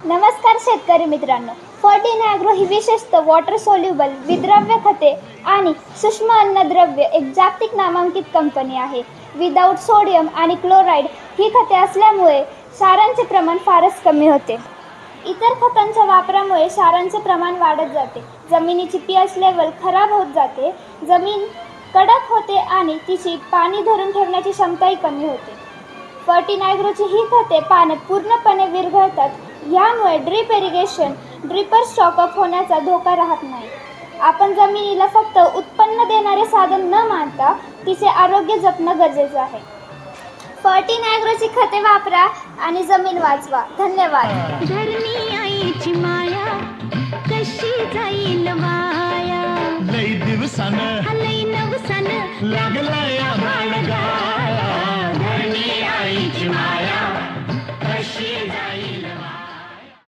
नमस्कार शेतकरी मित्रांनो, फर्टिन ॲग्रो ही विशेषतः वॉटर सोल्युबल विद्रव्य खते आणि सूक्ष्म अन्नद्रव्य एक जागतिक नामांकित कंपनी आहे. विदाऊट सोडियम आणि क्लोराईड ही खते असल्यामुळे क्षारांचे प्रमाण फारच कमी होते. इतर खतांच्या वापरामुळे क्षारांचे प्रमाण वाढत जाते, जमिनीची pH लेवल खराब होत जाते, जमीन कडक होते आणि तिची पाणी धरून ठेवण्याची क्षमताही कमी होते. फर्टिन ॲग्रोची ही खते पाण्यात पूर्णपणे विरघळतात. यामुळे ड्रिप इरिगेशन ड्रिपर स्टॉकअप होण्याचा धोका राहत नाही. आपण जमिनीला फक्त उत्पन्न देणारे साधन न मानता तिचे आरोग्य जपणं गरजेचं आहे. फर्टिन ॲग्रोची खते वापरा आणि जमीन वाचवा. धन्यवाद. धरणी आईची माया कशी जाईल वाया, लई दिवसानं लई नवसान लागला या बाळगा.